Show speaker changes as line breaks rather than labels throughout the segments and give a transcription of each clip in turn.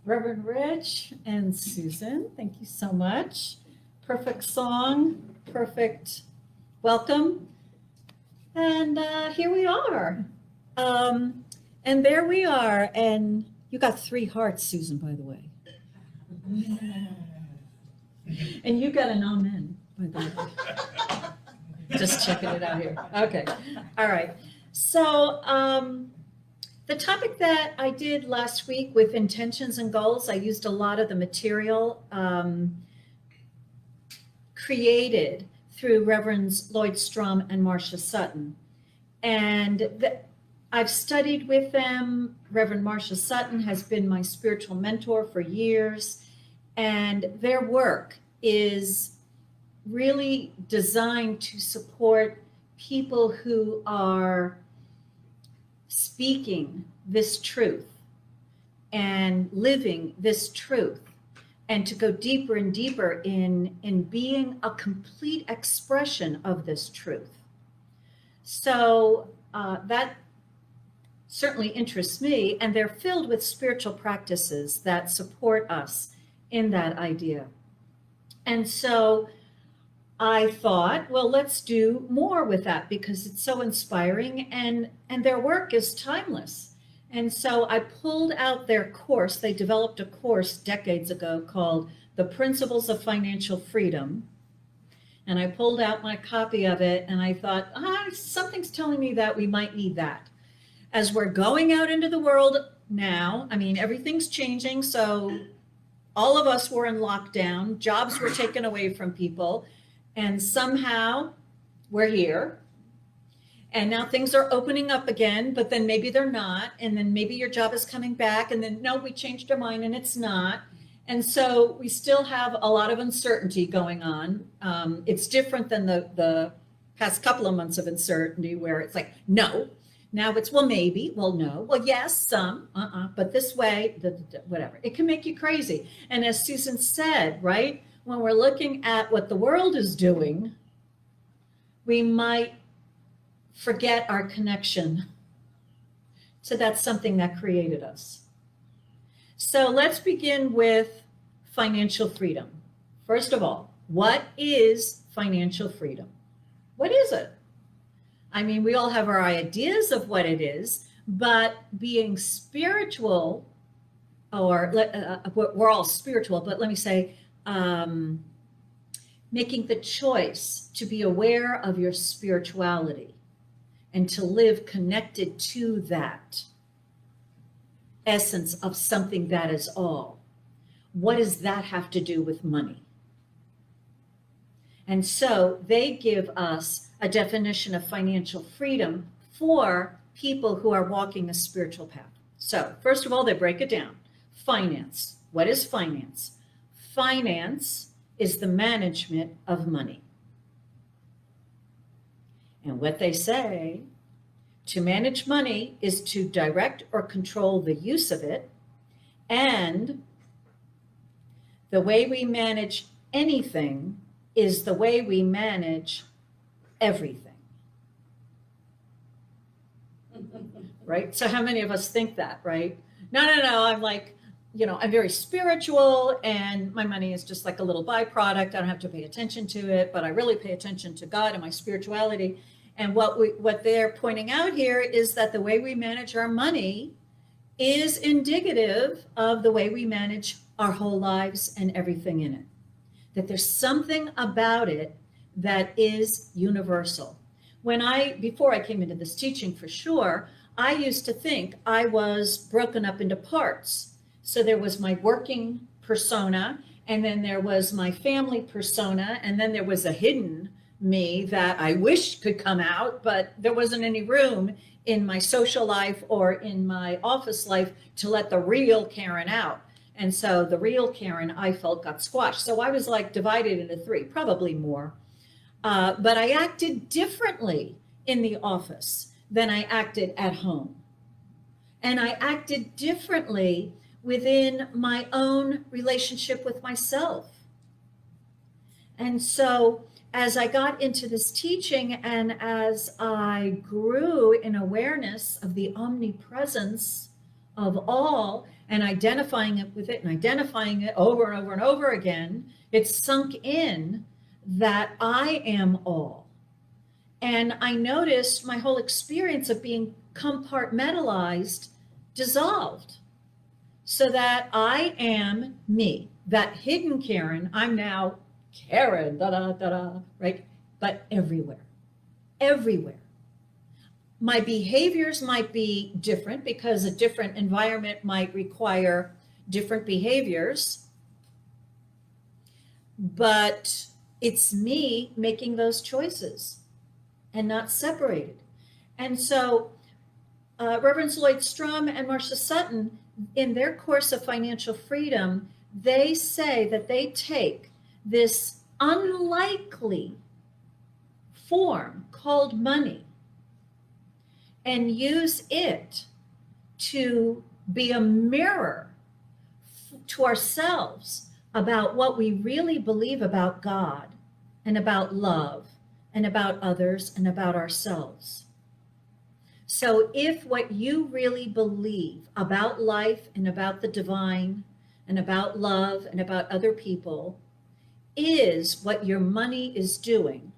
Reverend Rich and Susan, thank you so much. Perfect song, perfect welcome. And here we are. And there we are. And you got 3 hearts, Susan, by the way. And you got an amen, by the way. Just checking it out here. Okay. All right. So the topic that I did last week with intentions and goals, I used a lot of the material created through Reverends Lloyd Strum and Marcia Sutton. And I've studied with them. Reverend Marcia Sutton has been my spiritual mentor for years. And their work is really designed to support people who are speaking this truth and living this truth, and to go deeper and deeper in being a complete expression of this truth. So that certainly interests me, and they're filled with spiritual practices that support us in that idea. And so I thought, well, let's do more with that because it's so inspiring, and their work is timeless. And so I pulled out their course. They developed a course decades ago called The Principles of Financial Freedom. And I pulled out my copy of it, and I thought, something's telling me that we might need that. As we're going out into the world now, I mean, everything's changing. So all of us were in lockdown, jobs were taken away from people, and somehow we're here. And now things are opening up again, but then maybe they're not. And then maybe your job is coming back, and then no, we changed our mind and it's not. And so we still have a lot of uncertainty going on. It's different than the past couple of months of uncertainty where it's like, no. Now it's, well, maybe, well, no, well, yes, some, but this way, whatever. It can make you crazy. And as Susan said, right, when we're looking at what the world is doing, we might forget our connection to that something that created us. So let's begin with financial freedom. First of all, what is financial freedom? What is it? I mean, we all have our ideas of what it is, but being spiritual, or we're all spiritual, but let me say, making the choice to be aware of your spirituality and to live connected to that essence of something that is all. What does that have to do with money? And so they give us a definition of financial freedom for people who are walking a spiritual path. So first of all, they break it down. Finance. What is finance? Finance is the management of money. And what they say, to manage money is to direct or control the use of it, and the way we manage anything is the way we manage everything. Right? So how many of us think that, right? No, I'm like, I'm very spiritual and my money is just like a little byproduct. I don't have to pay attention to it, but I really pay attention to God and my spirituality. And what they're pointing out here is that the way we manage our money is indicative of the way we manage our whole lives and everything in it. That there's something about it that is universal. Before I came into this teaching for sure, I used to think I was broken up into parts. So there was my working persona, and then there was my family persona, and then there was a hidden me that I wish could come out, but there wasn't any room in my social life or in my office life to let the real Karen out. And so the real Karen, I felt, got squashed. So I was like divided into 3, probably more. But I acted differently in the office than I acted at home. And I acted differently within my own relationship with myself. And so as I got into this teaching and as I grew in awareness of the omnipresence of all, and identifying it with it and identifying it over and over and over again, it's sunk in that I am all. And I noticed my whole experience of being compartmentalized dissolved, so that I am me, that hidden Karen. I'm now Karen, da da da da, right? But everywhere, everywhere. My behaviors might be different because a different environment might require different behaviors, but it's me making those choices and not separated. And so Reverends Lloyd Strom and Marcia Sutton, in their course of financial freedom, they say that they take this unlikely form called money and use it to be a mirror to ourselves about what we really believe about God and about love and about others and about ourselves. So if what you really believe about life and about the divine and about love and about other people is what your money is doing,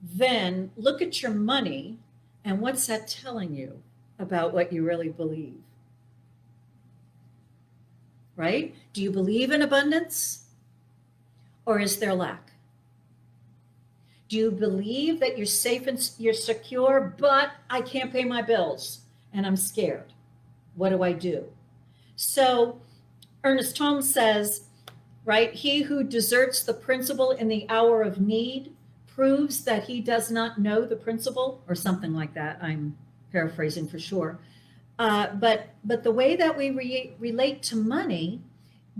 then look at your money and what's that telling you about what you really believe? Right? Do you believe in abundance, or is there lack? Do you believe that you're safe and you're secure, but I can't pay my bills and I'm scared? What do I do? So Ernest Holmes says, right, he who deserts the principle in the hour of need proves that he does not know the principle, or something like that. I'm paraphrasing for sure. But the way that we relate to money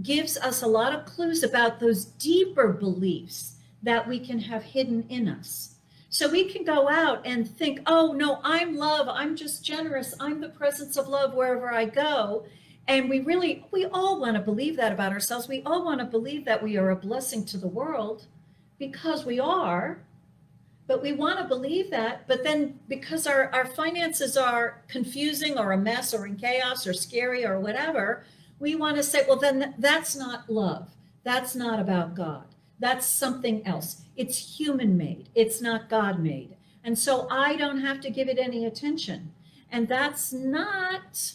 gives us a lot of clues about those deeper beliefs that we can have hidden in us. So we can go out and think, oh no, I'm love, I'm just generous, I'm the presence of love wherever I go. And we all want to believe that about ourselves. We all want to believe that we are a blessing to the world, because we are. But we want to believe that, but then because our finances are confusing or a mess or in chaos or scary or whatever, we want to say, well, then that's not love. That's not about God. That's something else. It's human made. It's not God made. And so I don't have to give it any attention. And that's not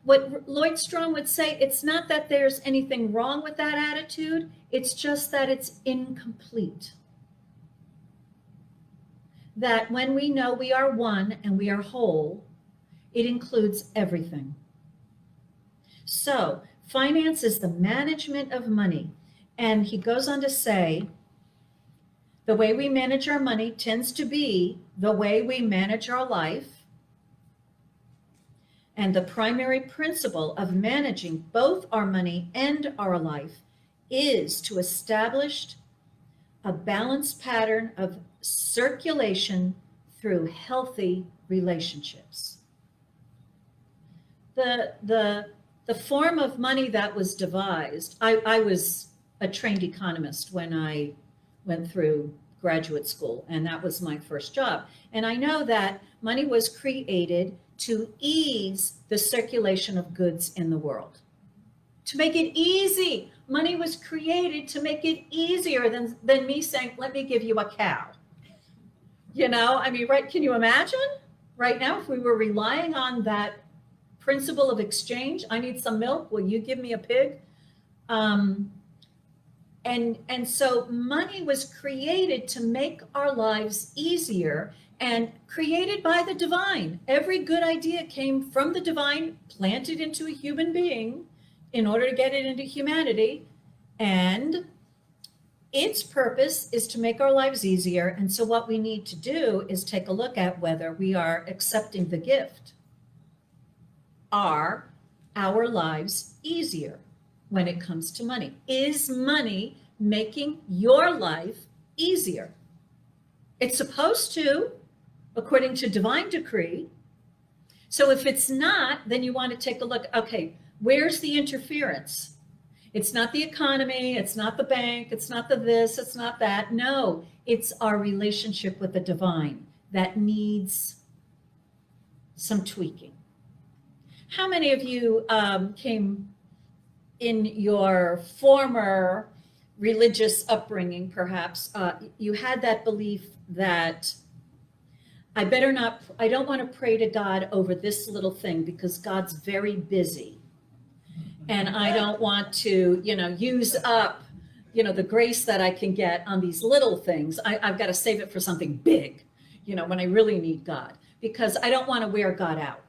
what Lloyd Strong would say. It's not that there's anything wrong with that attitude. It's just that it's incomplete. That when we know we are one and we are whole, it includes everything. So finance is the management of money. And he goes on to say, the way we manage our money tends to be the way we manage our life. And the primary principle of managing both our money and our life is to establish a balanced pattern of circulation through healthy relationships. The form of money that was devised, I was a trained economist when I went through graduate school, and that was my first job. And I know that money was created to ease the circulation of goods in the world, to make it easy. Money was created to make it easier than me saying, let me give you a cow. You know, I mean, right? Can you imagine right now if we were relying on that principle of exchange? I need some milk. Will you give me a pig? And so money was created to make our lives easier, and created by the divine. Every good idea came from the divine, planted into a human being in order to get it into humanity. And its purpose is to make our lives easier. And so what we need to do is take a look at whether we are accepting the gift. Are our lives easier when it comes to money? Is money making your life easier? It's supposed to, according to divine decree. So if it's not, then you want to take a look. Okay, where's the interference? It's not the economy, it's not the bank, it's not the this, it's not that. No, it's our relationship with the divine that needs some tweaking. how many of you came in your former religious upbringing, perhaps, you had that belief that I don't want to pray to God over this little thing because God's very busy. And I don't want to, use up, the grace that I can get on these little things. I've got to save it for something big, when I really need God, because I don't want to wear God out.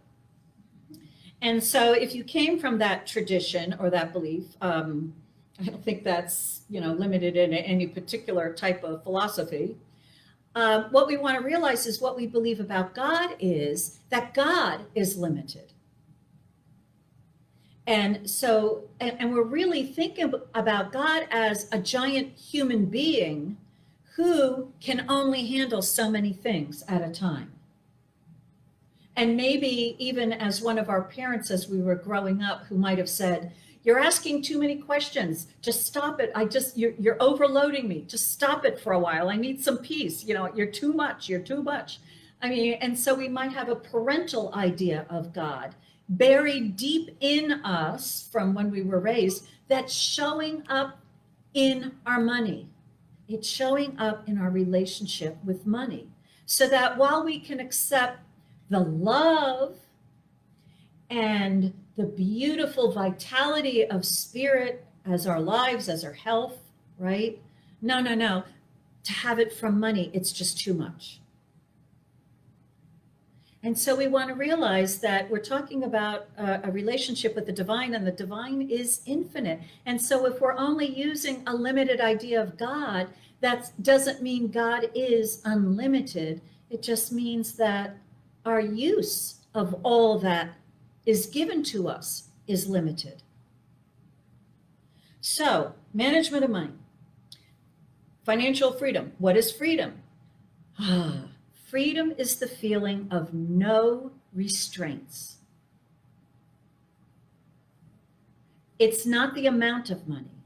And so if you came from that tradition or that belief, I don't think that's, limited in any particular type of philosophy. What we want to realize is what we believe about God is that God is limited. And so, and we're really thinking about God as a giant human being who can only handle so many things at a time. And maybe even as one of our parents, as we were growing up, who might have said, "You're asking too many questions. Just stop it. You're overloading me. Just stop it for a while. I need some peace. You're too much. You're too much." I mean, and so we might have a parental idea of God buried deep in us from when we were raised that's showing up in our money. It's showing up in our relationship with money. So that while we can accept the love and the beautiful vitality of spirit as our lives, as our health, right? No. To have it from money, it's just too much. And so we want to realize that we're talking about a relationship with the divine, and the divine is infinite. And so if we're only using a limited idea of God, that doesn't mean God is unlimited. It just means that our use of all that is given to us is limited. So, management of money. Financial freedom. What is freedom? Freedom is the feeling of no restraints. It's not the amount of money.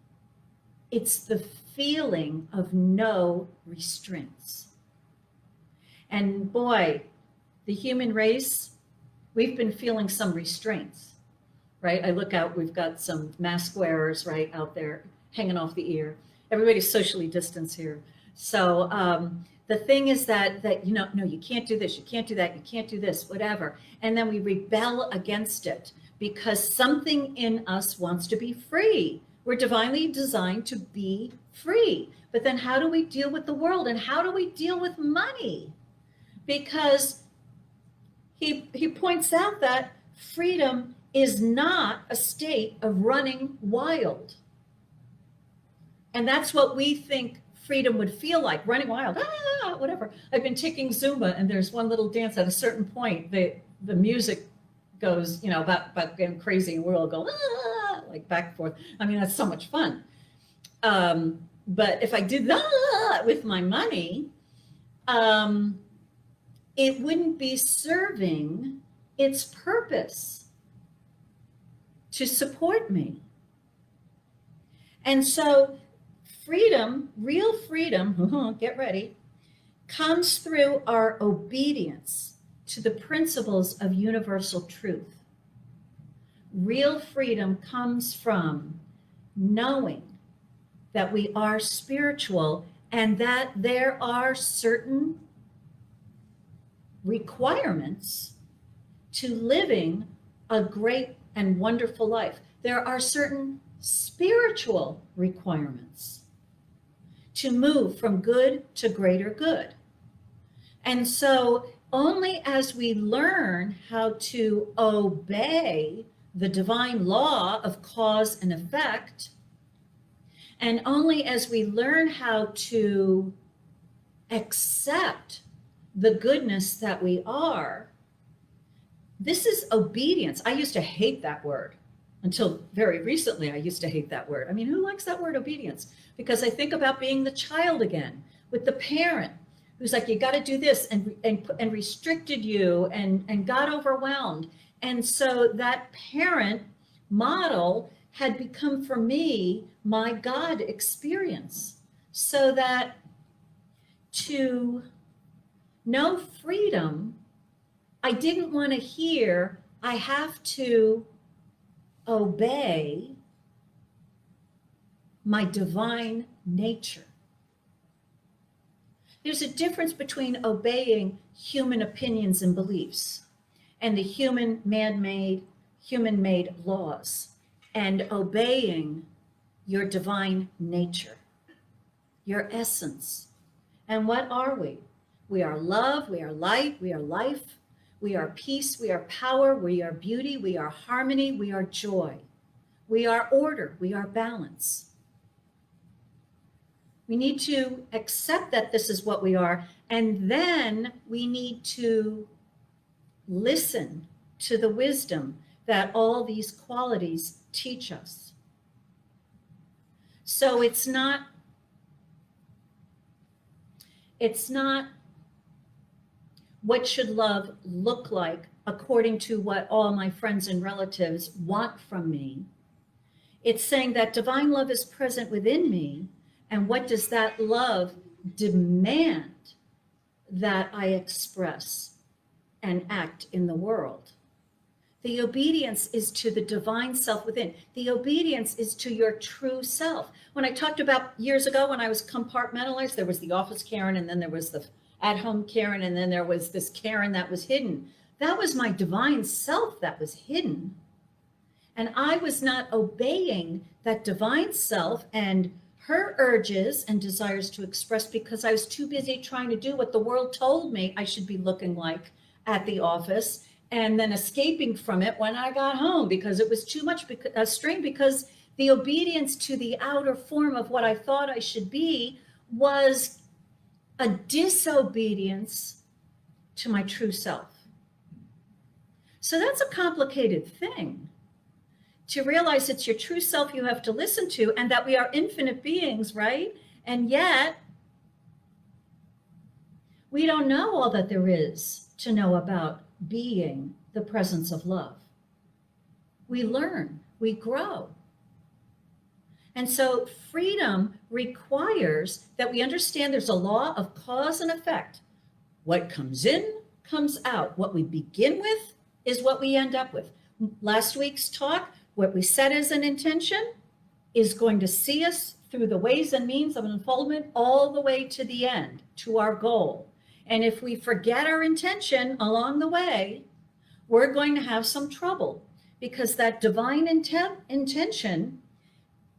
It's the feeling of no restraints. And boy, the human race, we've been feeling some restraints, right? I look out, we've got some mask wearers right out there hanging off the ear. Everybody's socially distanced here. So the thing is that no, you can't do this, you can't do that, you can't do this, whatever. And then we rebel against it because something in us wants to be free. We're divinely designed to be free. But then how do we deal with the world, and how do we deal with money? Because he points out that freedom is not a state of running wild. And that's what we think freedom would feel like, running wild, whatever. I've been taking Zumba, and there's one little dance at a certain point, the music goes, about getting crazy, and we'll all go, like back and forth. I mean, that's so much fun. But if I did that with my money, it wouldn't be serving its purpose to support me. And so freedom, real freedom, get ready, comes through our obedience to the principles of universal truth. Real freedom comes from knowing that we are spiritual and that there are certain requirements to living a great and wonderful life. There are certain spiritual requirements to move from good to greater good. And so only as we learn how to obey the divine law of cause and effect, and only as we learn how to accept the goodness that we are, this is obedience. I used to hate that word. Until very recently, I used to hate that word. I mean, who likes that word, obedience? Because I think about being the child again with the parent who's like, you got to do this, and restricted you and got overwhelmed. And so that parent model had become for me my God experience. So that to know freedom, I didn't want to hear I have to obey my divine nature. There's a difference between obeying human opinions and beliefs and the human man-made laws and obeying your divine nature, your essence. And what are we? We are love, we are light, we are life, we are peace, we are power, we are beauty, we are harmony, we are joy, we are order, we are balance. We need to accept that this is what we are, and then we need to listen to the wisdom that all these qualities teach us. So it's not what should love look like according to what all my friends and relatives want from me. It's saying that divine love is present within me, and what does that love demand that I express and act in the world? The obedience is to the divine self within. The obedience is to your true self. When I talked about years ago when I was compartmentalized, there was the office Karen, and then there was the at-home Karen, and then there was this Karen that was hidden. That was my divine self that was hidden. And I was not obeying that divine self and her urges and desires to express because I was too busy trying to do what the world told me I should be looking like at the office, and then escaping from it when I got home because it was too much a strain, because the obedience to the outer form of what I thought I should be was a disobedience to my true self. So that's a complicated thing. To realize it's your true self you have to listen to, and that we are infinite beings, right? And yet, we don't know all that there is to know about being the presence of love. We learn, we grow. And so freedom requires that we understand there's a law of cause and effect. What comes in, comes out. What we begin with is what we end up with. Last week's talk, what we set as an intention is going to see us through the ways and means of unfoldment all the way to the end, to our goal. And if we forget our intention along the way, we're going to have some trouble, because that divine intention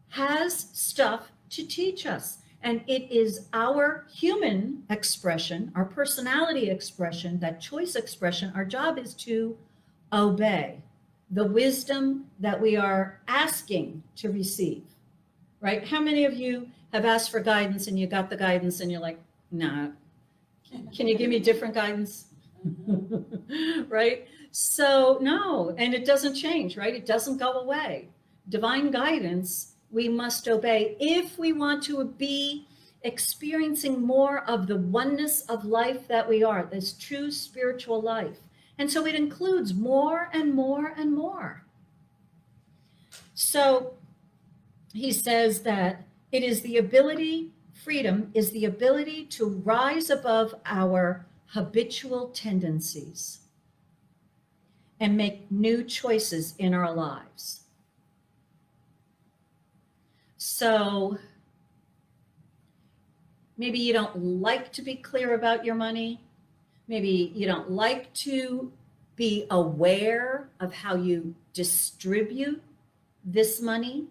has stuff to teach us. And it is our human expression, our personality expression, that choice expression. Our job is to obey the wisdom that we are asking to receive, right? How many of you have asked for guidance and you got the guidance and you're like, nah, can you give me different guidance? Right? So no, and it doesn't change, right? It doesn't go away. Divine guidance, we must obey if we want to be experiencing more of the oneness of life that we are, this true spiritual life. And so it includes more and more and more. So he says that it is the ability, freedom is the ability to rise above our habitual tendencies and make new choices in our lives. So maybe you don't like to be clear about your money. Maybe you don't like to be aware of how you distribute this money.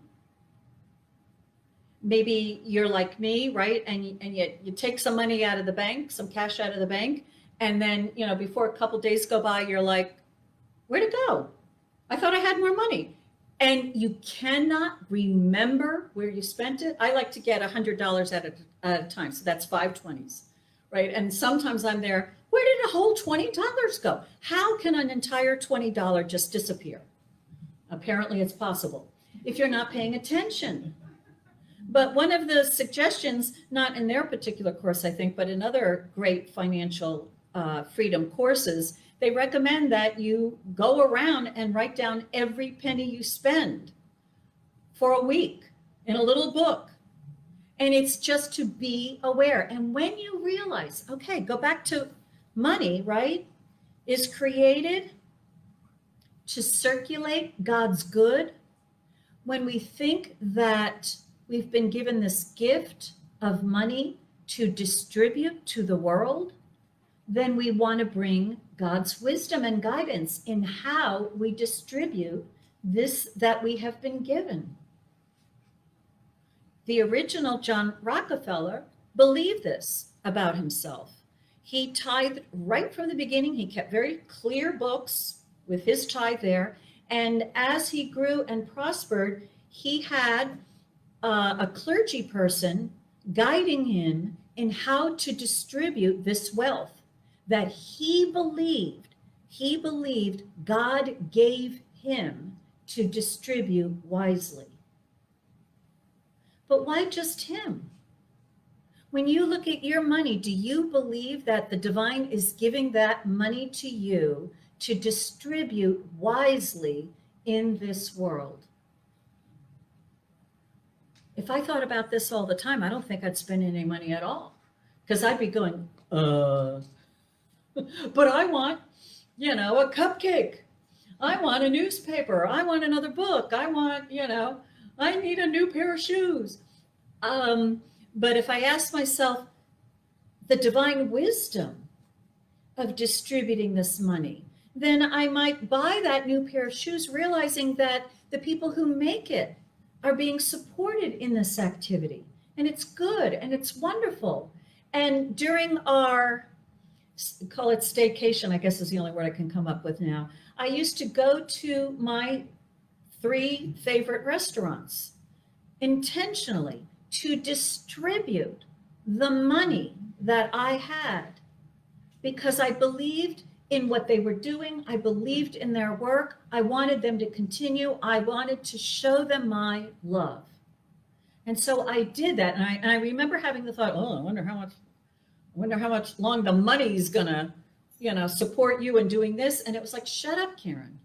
Maybe you're like me, right? And you take some money out of the bank, some cash out of the bank, and then, before a couple days go by, you're like, where'd it go? I thought I had more money. And you cannot remember where you spent it. I like to get $100 at a time, so that's 5 20s, right? And sometimes I'm there, where did a whole $20 go? How can an entire $20 just disappear? Apparently it's possible if you're not paying attention. But one of the suggestions, not in their particular course, I think, but in other great financial freedom courses, they recommend that you go around and write down every penny you spend for a week in a little book. And it's just to be aware. And when you realize, okay, go back to money, right, is created to circulate God's good, when we think that we've been given this gift of money to distribute to the world, then we want to bring God's wisdom and guidance in how we distribute this that we have been given. The original John Rockefeller believed this about himself. He tithed right from the beginning. He kept very clear books with his tithe there. And as he grew and prospered, he had a clergy person guiding him in how to distribute this wealth that he believed God gave him to distribute wisely. But why just him? When you look at your money, do you believe that the divine is giving that money to you to distribute wisely in this world? If I thought about this all the time, I don't think I'd spend any money at all, because I'd be going, but I want, a cupcake. I want a newspaper. I want another book. I want, I need a new pair of shoes. But if I ask myself the divine wisdom of distributing this money, then I might buy that new pair of shoes, realizing that the people who make it are being supported in this activity. And it's good and it's wonderful. And during our, call it staycation, I guess is the only word I can come up with now, I used to go to my 3 favorite restaurants intentionally to distribute the money that I had, because I believed in what they were doing. I believed in their work. I wanted them to continue. I wanted to show them my love. And so I did that. And I remember having the thought, I wonder how much long the money's gonna, support you in doing this. And it was like, shut up, Karen.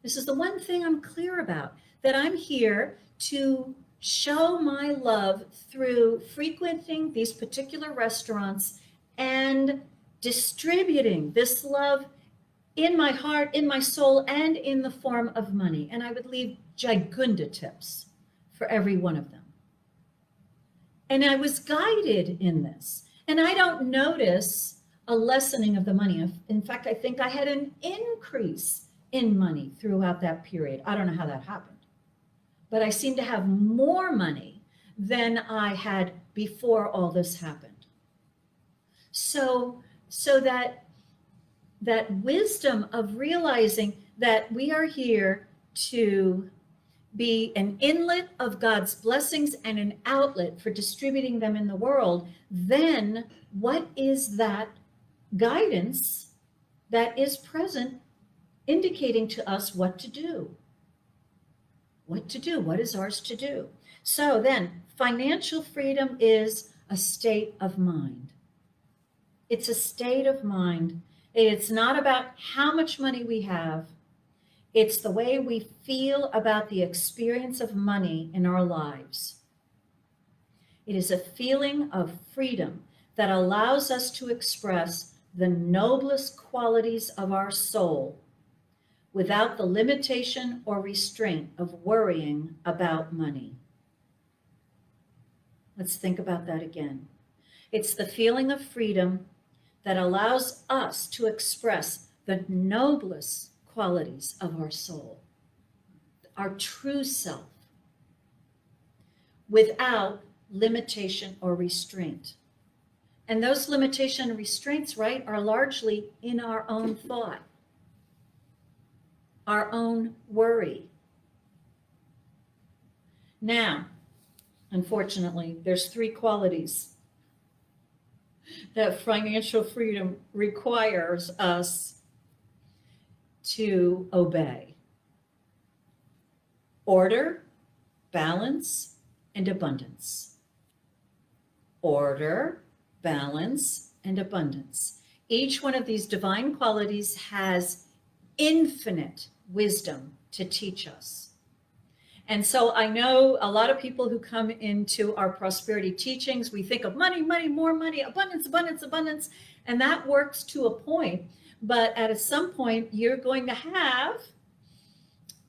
This is the one thing I'm clear about, that I'm here to show my love through frequenting these particular restaurants and distributing this love in my heart, in my soul, and in the form of money. And I would leave gigunda tips for every one of them. And I was guided in this. And I don't notice a lessening of the money. In fact, I think I had an increase in money throughout that period. I don't know how that happened. But I seem to have more money than I had before all this happened. So that wisdom of realizing that we are here to be an inlet of God's blessings and an outlet for distributing them in the world, then what is that guidance that is present indicating to us what to do? What to do? What is ours to do? So then, financial freedom is a state of mind. It's a state of mind. It's not about how much money we have. It's the way we feel about the experience of money in our lives. It is a feeling of freedom that allows us to express the noblest qualities of our soul without the limitation or restraint of worrying about money. Let's think about that again. It's the feeling of freedom that allows us to express the noblest qualities of our soul, our true self, without limitation or restraint. And those limitation and restraints, right, are largely in our own thought, our own worry. Now, unfortunately, there's 3 qualities that financial freedom requires us to obey: order, balance, and abundance. Order, balance, and abundance. Each one of these divine qualities has infinite wisdom to teach us. And so I know a lot of people who come into our prosperity teachings, we think of money, money, more money, abundance, abundance, abundance, and that works to a point. But at some point, you're going to have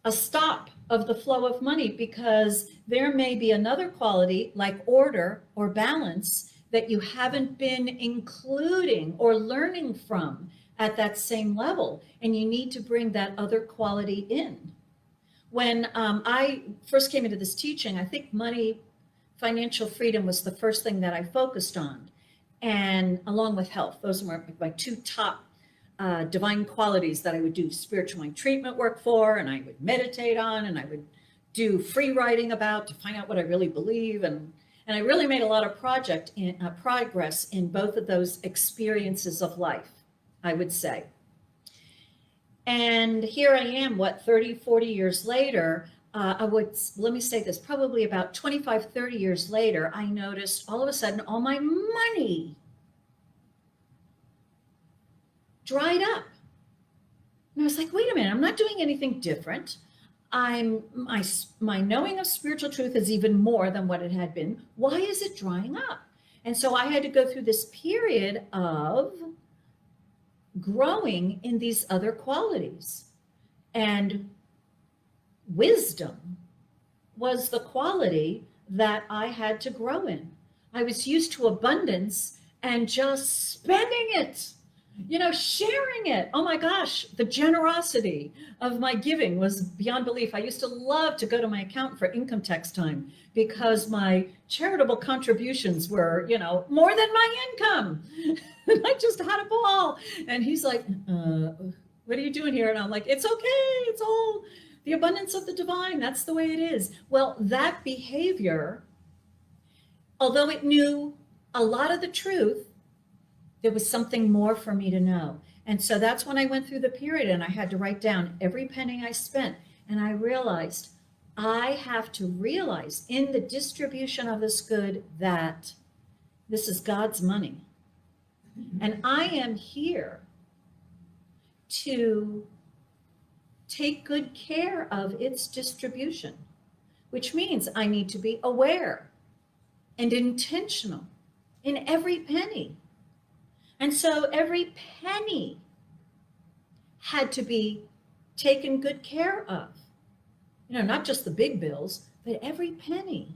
a stop of the flow of money, because there may be another quality like order or balance that you haven't been including or learning from at that same level. And you need to bring that other quality in. When I first came into this teaching, I think money, financial freedom was the first thing that I focused on. And along with health, those were my two top divine qualities that I would do spiritual mind treatment work for, and I would meditate on, and I would do free writing about to find out what I really believe. And I really made a lot of progress in both of those experiences of life, I would say. And here I am, 30, 40 years later, let me say this, probably about 25, 30 years later, I noticed all of a sudden all my money dried up. And I was like, wait a minute, I'm not doing anything different. My knowing of spiritual truth is even more than what it had been. Why is it drying up? And so I had to go through this period of growing in these other qualities. And wisdom was the quality that I had to grow in. I was used to abundance and just spending it, sharing it. Oh my gosh, the generosity of my giving was beyond belief. I used to love to go to my accountant for income tax time because my charitable contributions were, more than my income. And I just had a ball. And he's like, what are you doing here? And I'm like, it's okay. It's all the abundance of the divine. That's the way it is. Well, that behavior, although it knew a lot of the truth, there was something more for me to know. And so that's when I went through the period and I had to write down every penny I spent. And I realized I have to realize in the distribution of this good that this is God's money. And I am here to take good care of its distribution, which means I need to be aware and intentional in every penny. And so every penny had to be taken good care of. Not just the big bills, but every penny.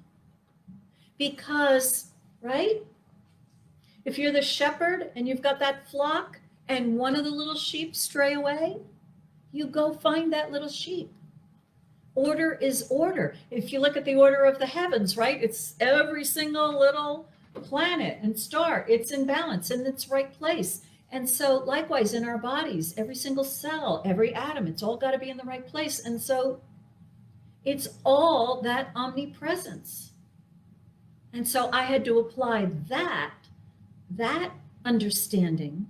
Because, right? If you're the shepherd and you've got that flock and one of the little sheep stray away, you go find that little sheep. Order is order. If you look at the order of the heavens, right? It's every single little planet and star. It's in balance in its right place. And so likewise in our bodies, every single cell, every atom, it's all got to be in the right place. And so it's all that omnipresence. And so I had to apply that understanding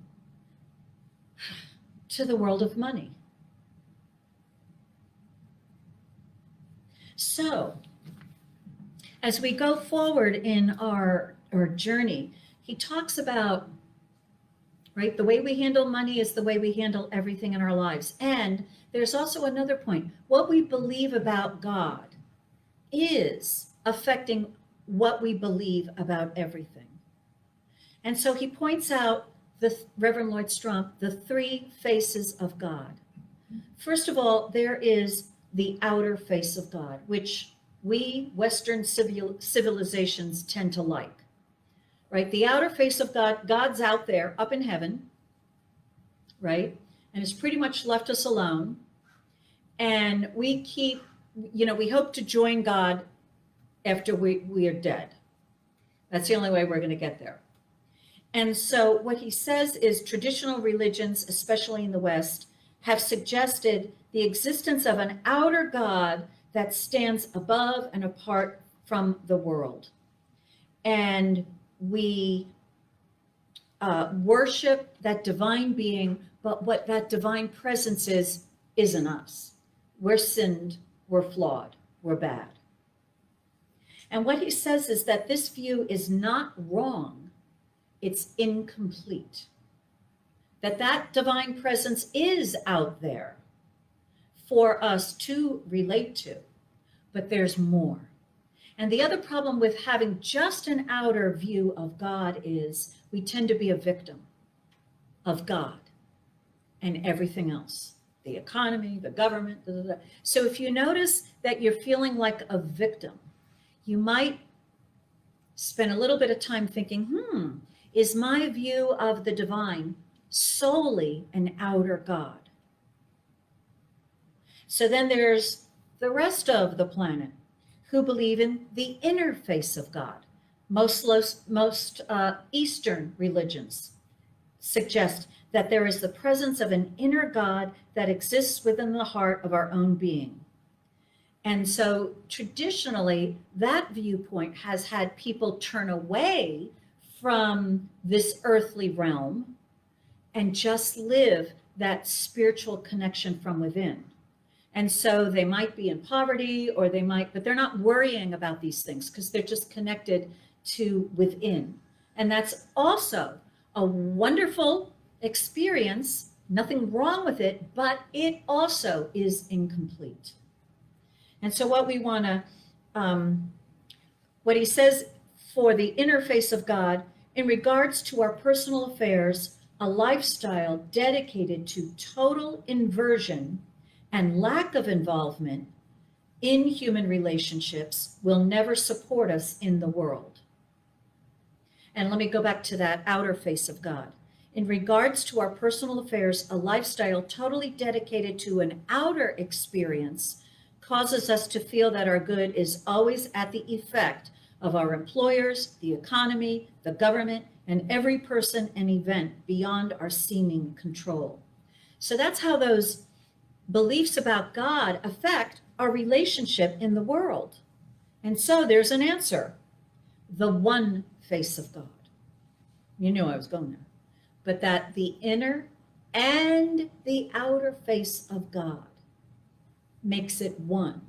to the world of money. So as we go forward in our journey, he talks about, right, the way we handle money is the way we handle everything in our lives. And there's also another point. What we believe about God is affecting what we believe about everything. And so he points out, Reverend Lloyd Strump, the three faces of God. First of all, there is the outer face of God, which we Western civilizations tend to like, right? The outer face of God, God's out there, up in heaven, right? And has pretty much left us alone. And we keep, we hope to join God after we are dead. That's the only way we're going to get there. And so what he says is traditional religions, especially in the West, have suggested the existence of an outer God that stands above and apart from the world. And we worship that divine being, but what that divine presence is isn't us. We're sinned, we're flawed, we're bad. And what he says is that this view is not wrong, it's incomplete. That divine presence is out there for us to relate to, but there's more. And the other problem with having just an outer view of God is we tend to be a victim of God and everything else. the economy, the government. Da, da, da. So if you notice that you're feeling like a victim, you might spend a little bit of time thinking, is my view of the divine solely an outer God? So then there's the rest of the planet who believe in the inner face of God. Most Eastern religions suggest that there is the presence of an inner God that exists within the heart of our own being. And so traditionally, that viewpoint has had people turn away from this earthly realm and just live that spiritual connection from within. And so they might be in poverty, or but they're not worrying about these things because they're just connected to within. And that's also a wonderful experience, nothing wrong with it, but it also is incomplete. And so what we want to, what he says for the interface of God in regards to our personal affairs, a lifestyle dedicated to total inversion and lack of involvement in human relationships will never support us in the world. And let me go back to that outer face of God. In regards to our personal affairs, a lifestyle totally dedicated to an outer experience causes us to feel that our good is always at the effect of our employers, the economy, the government, and every person and event beyond our seeming control. So that's how those beliefs about God affect our relationship in the world. And so there's an answer: the one face of God. You knew I was going there. But that the inner and the outer face of God makes it one.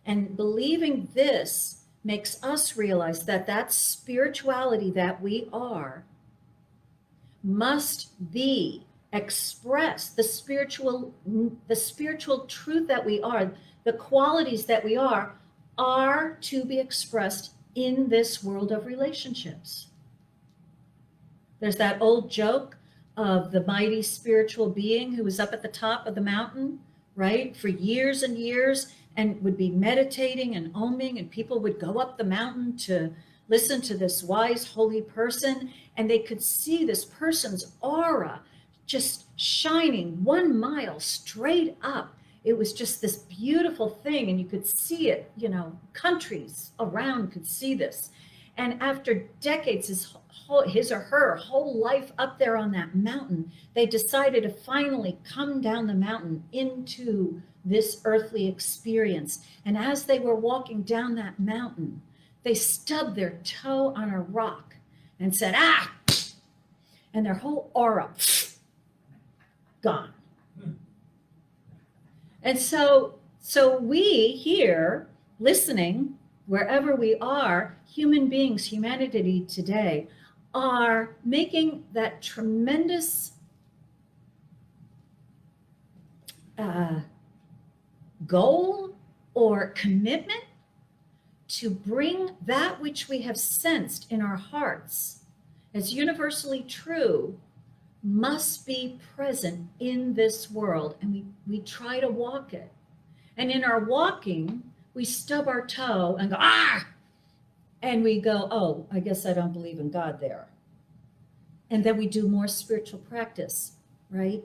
And believing this makes us realize that that spirituality that we are must be expressed. The spiritual truth that we are, the qualities that we are to be expressed in this world of relationships. There's that old joke of the mighty spiritual being who was up at the top of the mountain, right, for years and years, and would be meditating and oming, and people would go up the mountain to listen to this wise, holy person, and they could see this person's aura just shining 1 mile straight up. It was just this beautiful thing, and you could see it, countries around could see this. And after decades, his or her whole life up there on that mountain, they decided to finally come down the mountain into this earthly experience. And as they were walking down that mountain, they stubbed their toe on a rock and said, "Ah!" And their whole aura gone. And so we here, listening, wherever we are, human beings, humanity today, are making that tremendous goal or commitment to bring that which we have sensed in our hearts as universally true must be present in this world, and we try to walk it. And in our walking, we stub our toe and go, "Ah!" And we go, "Oh, I guess I don't believe in God there." And then we do more spiritual practice, right?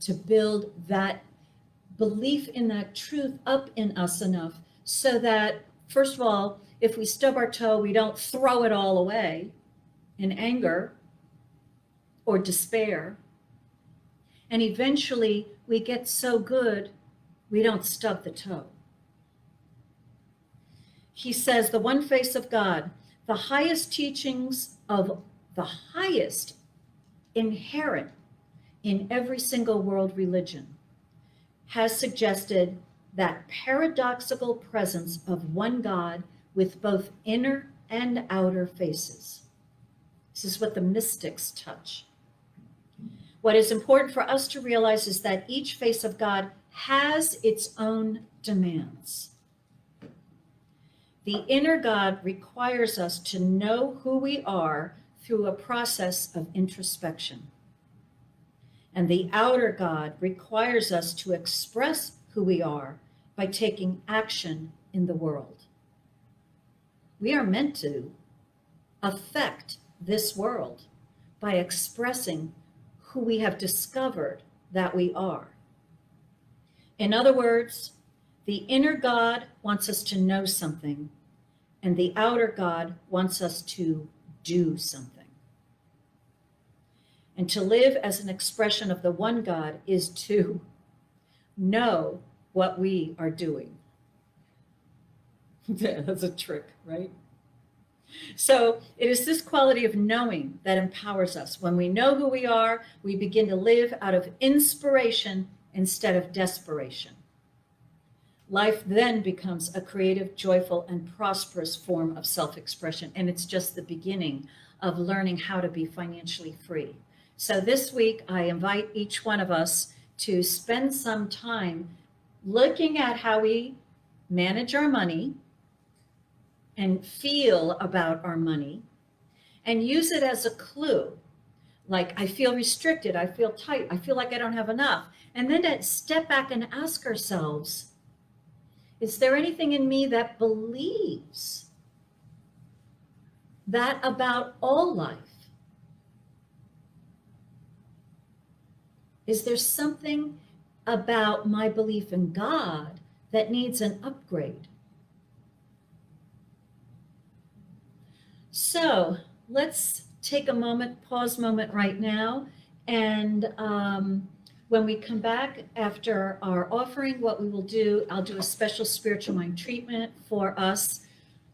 To build that belief in that truth up in us enough so that, first of all, if we stub our toe, we don't throw it all away in anger or despair. And eventually we get so good, we don't stub the toe. He says, the one face of God, the highest teachings of the highest inherent in every single world religion, has suggested that paradoxical presence of one God with both inner and outer faces. This is what the mystics touch. What is important for us to realize is that each face of God has its own demands. The inner God requires us to know who we are through a process of introspection. And the outer God requires us to express who we are by taking action in the world. We are meant to affect this world by expressing who we have discovered that we are. In other words, the inner God wants us to know something, and the outer God wants us to do something. And to live as an expression of the one God is to know what we are doing. That's a trick, right? So it is this quality of knowing that empowers us. When we know who we are, we begin to live out of inspiration instead of desperation. Life then becomes a creative, joyful, and prosperous form of self-expression. And it's just the beginning of learning how to be financially free. So this week, I invite each one of us to spend some time looking at how we manage our money and feel about our money, and use it as a clue. Like, I feel restricted, I feel tight, I feel like I don't have enough. And then to step back and ask ourselves, is there anything in me that believes that about all life? Is there something about my belief in God that needs an upgrade? So let's take a pause moment right now. And when we come back after our offering, what we will do, I'll do a special spiritual mind treatment for us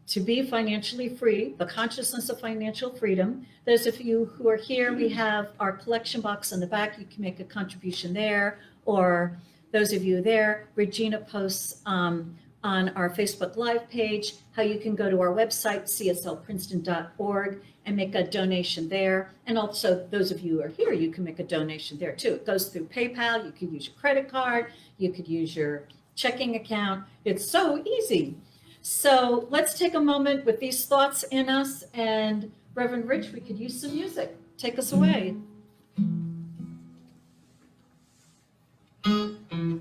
to be financially free, the consciousness of financial freedom. Those of you who are here, we have our collection box on the back. You can make a contribution there, or those of you there, Regina posts on our Facebook Live page how you can go to our website, cslprinceton.org, and make a donation there. And also, those of you who are here, you can make a donation there too. It goes through PayPal. You could use your credit card. You could use your checking account. It's so easy. So let's take a moment with these thoughts in us. And Reverend Rich, we could use some music. Take us away.